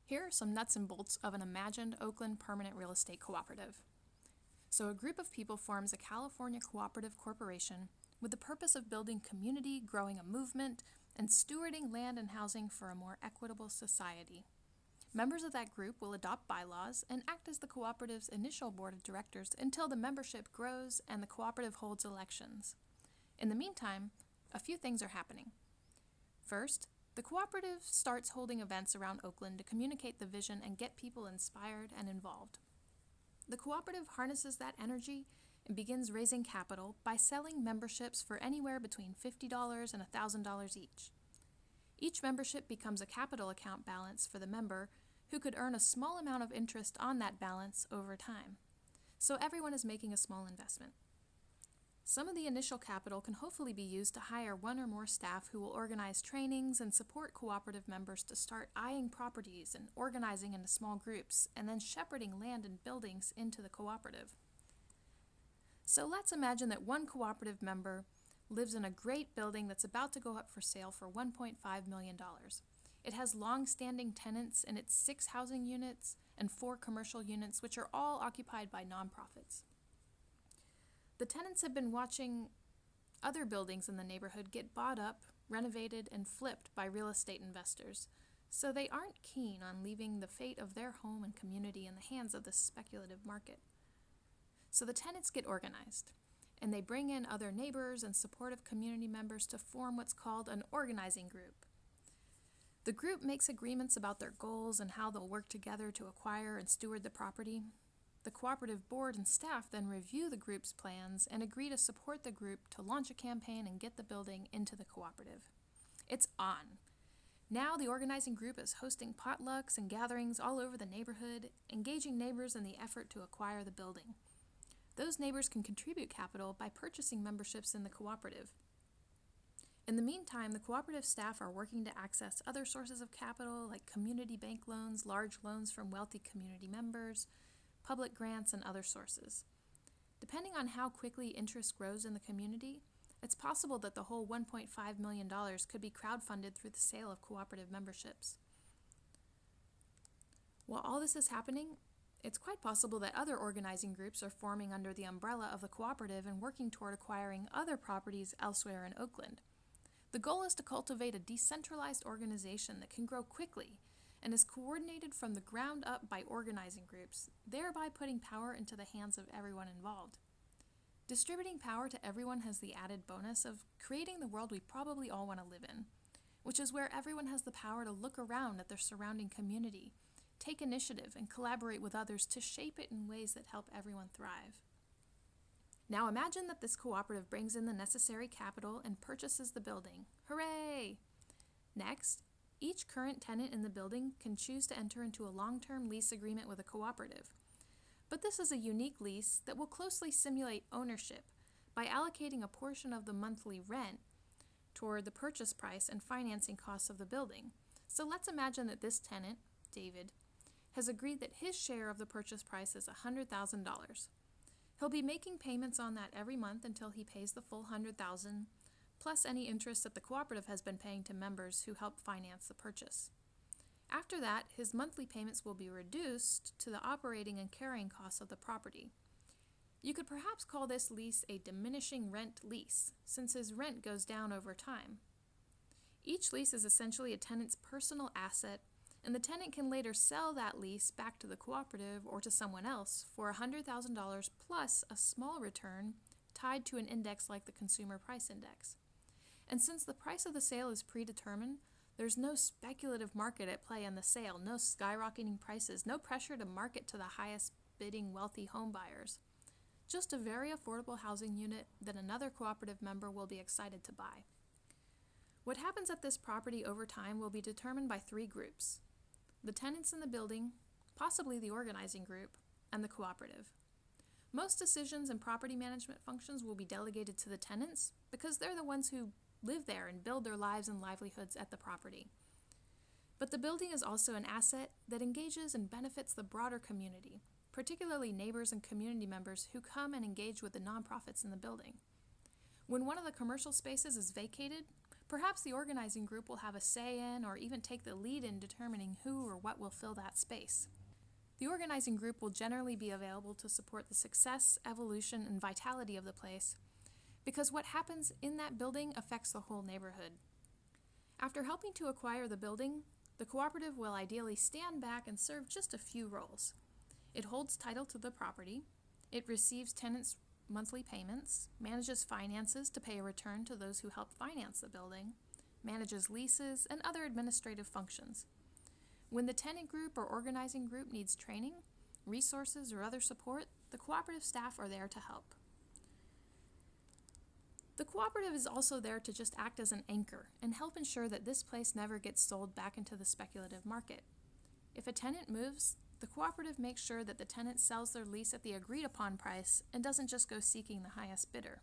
Here are some nuts and bolts of an imagined Oakland permanent real estate cooperative. So, a group of people forms a California cooperative corporation with the purpose of building community, growing a movement, and stewarding land and housing for a more equitable society. Members of that group will adopt bylaws and act as the cooperative's initial board of directors until the membership grows and the cooperative holds elections. In the meantime, a few things are happening. First, the cooperative starts holding events around Oakland to communicate the vision and get people inspired and involved. The cooperative harnesses that energy and begins raising capital by selling memberships for anywhere between $50 and $1,000 each. Each membership becomes a capital account balance for the member who could earn a small amount of interest on that balance over time. So everyone is making a small investment. Some of the initial capital can hopefully be used to hire one or more staff who will organize trainings and support cooperative members to start eyeing properties and organizing into small groups, and then shepherding land and buildings into the cooperative. So let's imagine that one cooperative member lives in a great building that's about to go up for sale for $1.5 million. It has long-standing tenants in its 6 housing units and 4 commercial units, which are all occupied by nonprofits. The tenants have been watching other buildings in the neighborhood get bought up, renovated, and flipped by real estate investors, so they aren't keen on leaving the fate of their home and community in the hands of the speculative market. So the tenants get organized, and they bring in other neighbors and supportive community members to form what's called an organizing group. The group makes agreements about their goals and how they'll work together to acquire and steward the property. The cooperative board and staff then review the group's plans and agree to support the group to launch a campaign and get the building into the cooperative. It's on. Now the organizing group is hosting potlucks and gatherings all over the neighborhood, engaging neighbors in the effort to acquire the building. Those neighbors can contribute capital by purchasing memberships in the cooperative. In the meantime, the cooperative staff are working to access other sources of capital like community bank loans, large loans from wealthy community members, public grants, and other sources. Depending on how quickly interest grows in the community, it's possible that the whole $1.5 million could be crowdfunded through the sale of cooperative memberships. While all this is happening, it's quite possible that other organizing groups are forming under the umbrella of the cooperative and working toward acquiring other properties elsewhere in Oakland. The goal is to cultivate a decentralized organization that can grow quickly and is coordinated from the ground up by organizing groups, thereby putting power into the hands of everyone involved. Distributing power to everyone has the added bonus of creating the world we probably all want to live in, which is where everyone has the power to look around at their surrounding community, take initiative, and collaborate with others to shape it in ways that help everyone thrive. Now imagine that this cooperative brings in the necessary capital and purchases the building. Hooray! Next, each current tenant in the building can choose to enter into a long-term lease agreement with a cooperative. But this is a unique lease that will closely simulate ownership by allocating a portion of the monthly rent toward the purchase price and financing costs of the building. So let's imagine that this tenant, David, has agreed that his share of the purchase price is $100,000. He'll be making payments on that every month until he pays the full $100,000, plus any interest that the cooperative has been paying to members who help finance the purchase. After that, his monthly payments will be reduced to the operating and carrying costs of the property. You could perhaps call this lease a diminishing rent lease, since his rent goes down over time. Each lease is essentially a tenant's personal asset, and the tenant can later sell that lease back to the cooperative or to someone else for $100,000 plus a small return tied to an index like the Consumer Price Index. And since the price of the sale is predetermined, there's no speculative market at play in the sale, no skyrocketing prices, no pressure to market to the highest bidding wealthy home buyers. Just a very affordable housing unit that another cooperative member will be excited to buy. What happens at this property over time will be determined by 3 groups: the tenants in the building, possibly the organizing group, and the cooperative. Most decisions and property management functions will be delegated to the tenants because they're the ones who live there and build their lives and livelihoods at the property. But the building is also an asset that engages and benefits the broader community, particularly neighbors and community members who come and engage with the nonprofits in the building. When one of the commercial spaces is vacated, Perhaps the organizing group will have a say in or even take the lead in determining who or what will fill that space. The organizing group will generally be available to support the success, evolution, and vitality of the place, because what happens in that building affects the whole neighborhood. After helping to acquire the building, the cooperative will ideally stand back and serve just a few roles. It holds title to the property, it receives tenants' monthly payments, manages finances to pay a return to those who helped finance the building, manages leases, and other administrative functions. When the tenant group or organizing group needs training, resources, or other support, the cooperative staff are there to help. The cooperative is also there to just act as an anchor and help ensure that this place never gets sold back into the speculative market. If a tenant moves, the cooperative makes sure that the tenant sells their lease at the agreed upon price and doesn't just go seeking the highest bidder.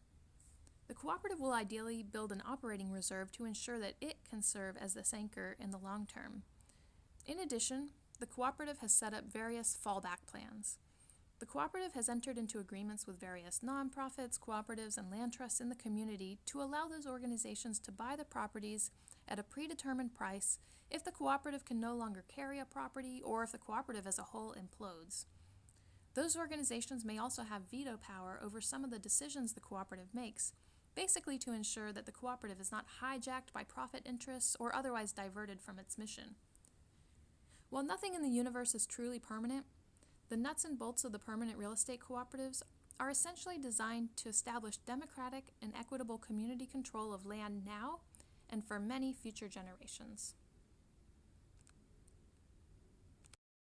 The cooperative will ideally build an operating reserve to ensure that it can serve as this anchor in the long term. In addition, the cooperative has set up various fallback plans. The cooperative has entered into agreements with various nonprofits, cooperatives, and land trusts in the community to allow those organizations to buy the properties at a predetermined price if the cooperative can no longer carry a property or if the cooperative as a whole implodes. Those organizations may also have veto power over some of the decisions the cooperative makes, basically to ensure that the cooperative is not hijacked by profit interests or otherwise diverted from its mission. While nothing in the universe is truly permanent, the nuts and bolts of the permanent real estate cooperatives are essentially designed to establish democratic and equitable community control of land now and for many future generations.